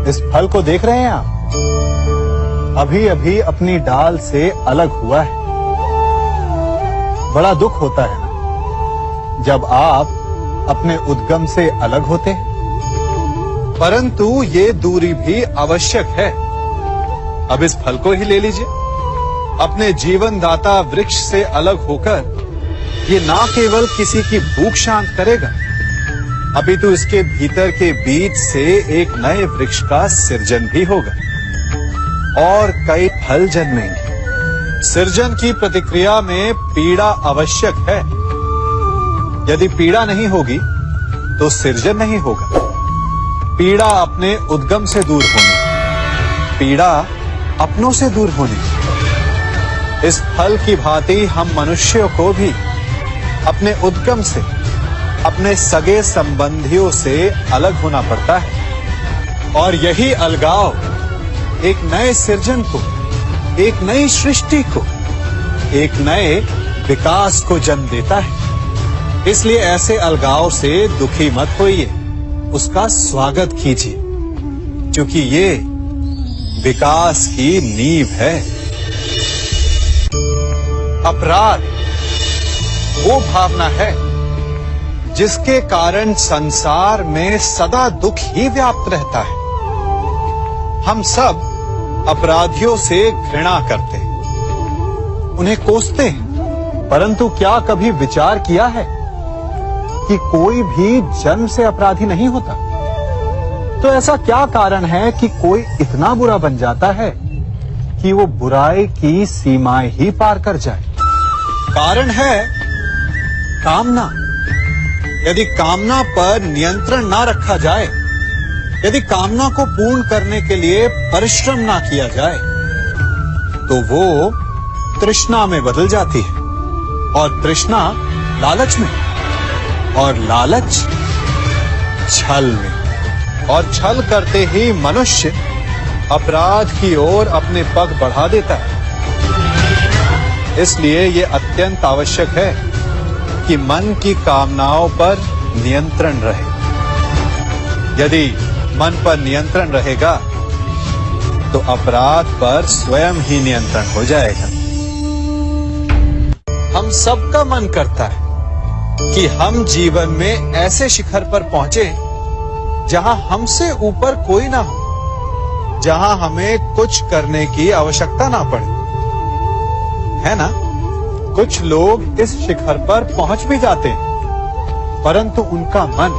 इस फल को देख रहे हैं आप? अभी अभी अपनी डाल से अलग हुआ है। बड़ा दुख होता है ना जब आप अपने उद्गम से अलग होते हैं, परंतु ये दूरी भी आवश्यक है। अब इस फल को ही ले लीजिए। अपने जीवनदाता वृक्ष से अलग होकर ये ना केवल किसी की भूख शांत करेगा, अपितु इसके भीतर के बीज से एक नए वृक्ष का सृजन भी होगा और कई फल जन्मेंगे। सृजन की प्रतिक्रिया में पीड़ा आवश्यक है। यदि पीड़ा नहीं होगी तो सृजन नहीं होगा। पीड़ा अपने उद्गम से दूर होने, पीड़ा अपनों से दूर होने। इस फल की भांति हम मनुष्यों को भी अपने उद्गम से, अपने सगे संबंधियों से अलग होना पड़ता है और यही अलगाव एक नए सृजन को, एक नई सृष्टि को, एक नए विकास को जन्म देता है। इसलिए ऐसे अलगाव से दुखी मत होइए, उसका स्वागत कीजिए, क्योंकि ये विकास की नींव है। अपराध वो भावना है जिसके कारण संसार में सदा दुख ही व्याप्त रहता है। हम सब अपराधियों से घृणा करते हैं, उन्हें कोसते हैं, परंतु क्या कभी विचार किया है कि कोई भी जन्म से अपराधी नहीं होता? तो ऐसा क्या कारण है कि कोई इतना बुरा बन जाता है कि वो बुराई की सीमाएं ही पार कर जाए? कारण है कामना। यदि कामना पर नियंत्रण ना रखा जाए, यदि कामना को पूर्ण करने के लिए परिश्रम ना किया जाए, तो वो तृष्णा में बदल जाती है और तृष्णा लालच में, और लालच छल में, और छल करते ही मनुष्य अपराध की ओर अपने पग बढ़ा देता है। इसलिए ये अत्यंत आवश्यक है कि मन की कामनाओं पर नियंत्रण रहे। यदि मन पर नियंत्रण रहेगा तो अपराध पर स्वयं ही नियंत्रण हो जाएगा। हम सबका मन करता है कि हम जीवन में ऐसे शिखर पर पहुंचे जहां हमसे ऊपर कोई ना हो, जहां हमें कुछ करने की आवश्यकता ना पड़े, है ना? कुछ लोग इस शिखर पर पहुंच भी जाते हैं, परंतु उनका मन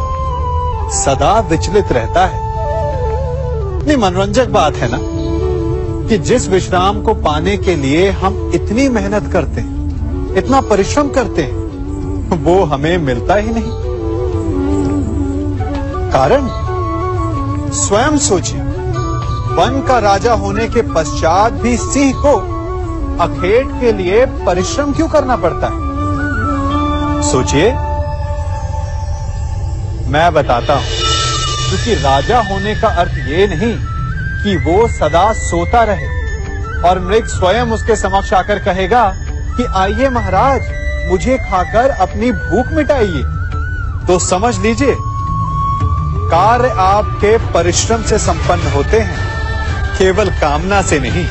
सदा विचलित रहता है। इतनी मनोरंजक बात है ना कि जिस विश्राम को पाने के लिए हम इतनी मेहनत करते हैं, इतना परिश्रम करते हैं, वो हमें मिलता ही नहीं। कारण स्वयं सोचिए, वन का राजा होने के पश्चात भी सिंह को अखेट के लिए परिश्रम क्यों करना पड़ता है? सोचिए। मैं बताता हूं, क्योंकि राजा होने का अर्थ ये नहीं कि वो सदा सोता रहे और मृग स्वयं उसके समक्ष आकर कहेगा कि आइए महाराज, मुझे खाकर अपनी भूख मिटाइए। तो समझ लीजिए, कार्य आपके परिश्रम से संपन्न होते हैं, केवल कामना से नहीं।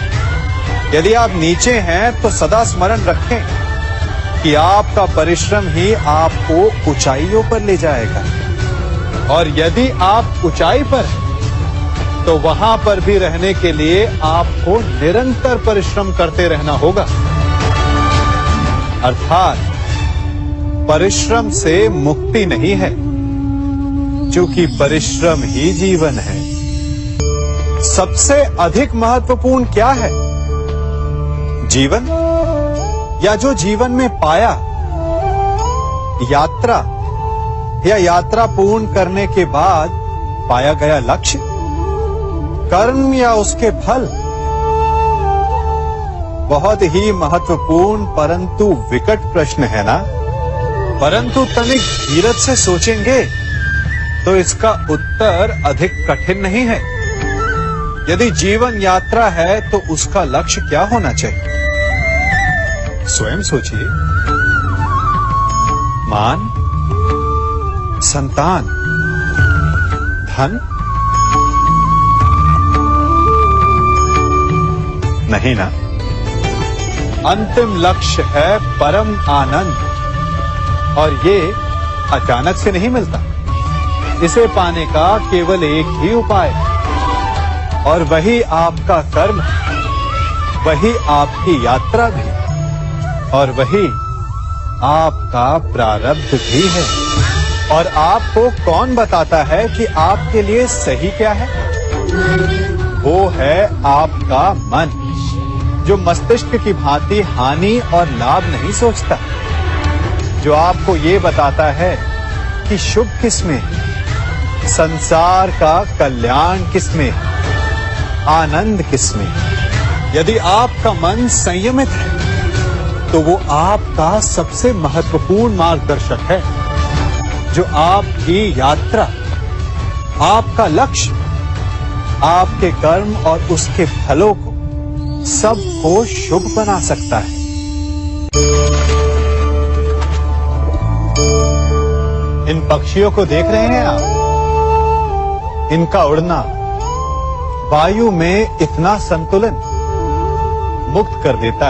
यदि आप नीचे हैं तो सदा स्मरण रखें कि आपका परिश्रम ही आपको ऊंचाइयों पर ले जाएगा, और यदि आप ऊंचाई पर हैं तो वहां पर भी रहने के लिए आपको निरंतर परिश्रम करते रहना होगा। अर्थात परिश्रम से मुक्ति नहीं है, क्योंकि परिश्रम ही जीवन है। सबसे अधिक महत्वपूर्ण क्या है? जीवन, या जो जीवन में पाया, यात्रा, या यात्रा पूर्ण करने के बाद पाया गया लक्ष्य, कर्म या उसके फल? बहुत ही महत्वपूर्ण परंतु विकट प्रश्न है ना? परंतु तनिक धीरज से सोचेंगे तो इसका उत्तर अधिक कठिन नहीं है। यदि जीवन यात्रा है तो उसका लक्ष्य क्या होना चाहिए? स्वयं सोचिए। मान, संतान, धन, नहीं ना। अंतिम लक्ष्य है परम आनंद, और ये अचानक से नहीं मिलता। इसे पाने का केवल एक ही उपाय है, और वही आपका कर्म है, वही आपकी यात्रा भी, और वही आपका प्रारब्ध भी है। और आपको कौन बताता है कि आपके लिए सही क्या है? वो है आपका मन, जो मस्तिष्क की भांति हानि और लाभ नहीं सोचता, जो आपको ये बताता है कि शुभ किसमें है, संसार का कल्याण किसमें है, आनंद किसमें है। यदि आपका मन संयमित है तो वो आपका सबसे महत्वपूर्ण मार्गदर्शक है, जो आपकी यात्रा, आपका लक्ष्य, आपके कर्म और उसके फलों को सबको शुभ बना सकता है। इन पक्षियों को देख रहे हैं आप? इनका उड़ना वायु में इतना संतुलन मुक्त कर देता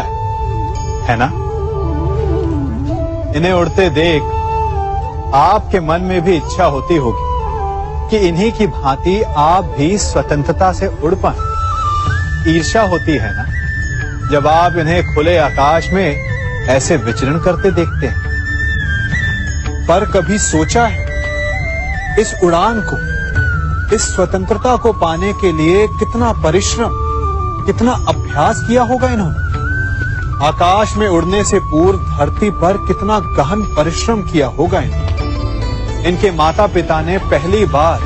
है ना? इन्हें उड़ते देख आपके मन में भी इच्छा होती होगी कि इन्हीं की भांति आप भी स्वतंत्रता से उड़ पाएं। ईर्ष्या होती है ना, जब आप इन्हें खुले आकाश में ऐसे विचरण करते देखते हैं। पर कभी सोचा है इस उड़ान को, इस स्वतंत्रता को पाने के लिए कितना परिश्रम, कितना अभ्यास किया होगा इन्होंने? आकाश में उड़ने से पूर्व धरती पर कितना गहन परिश्रम किया होगा इन्होंने। इनके माता पिता ने पहली बार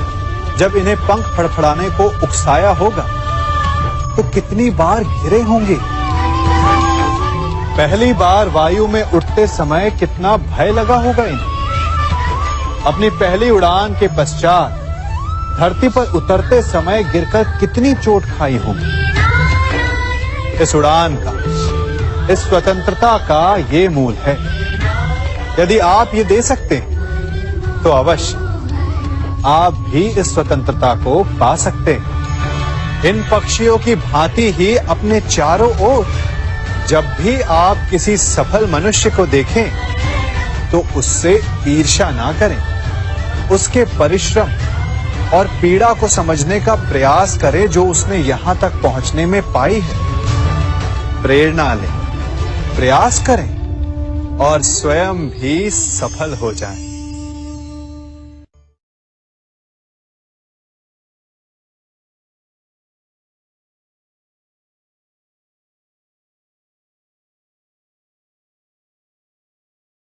जब इन्हें पंख फड़फड़ाने को उकसाया होगा तो कितनी बार गिरे होंगे। पहली बार वायु में उड़ते समय कितना भय लगा होगा इन्हें। अपनी पहली उड़ान के पश्चात धरती पर उतरते समय गिरकर कितनी चोट खाई होगी। इस उड़ान का, इस स्वतंत्रता का ये मूल है। यदि आप ये दे सकते हैं तो अवश्य आप भी इस स्वतंत्रता को पा सकते हैं। इन पक्षियों की भांति ही अपने चारों ओर जब भी आप किसी सफल मनुष्य को देखें तो उससे ईर्ष्या ना करें, उसके परिश्रम और पीड़ा को समझने का प्रयास करें जो उसने यहां तक पहुंचने में पाई है। प्रेरणा लें, प्रयास करें और स्वयं भी सफल हो जाएं।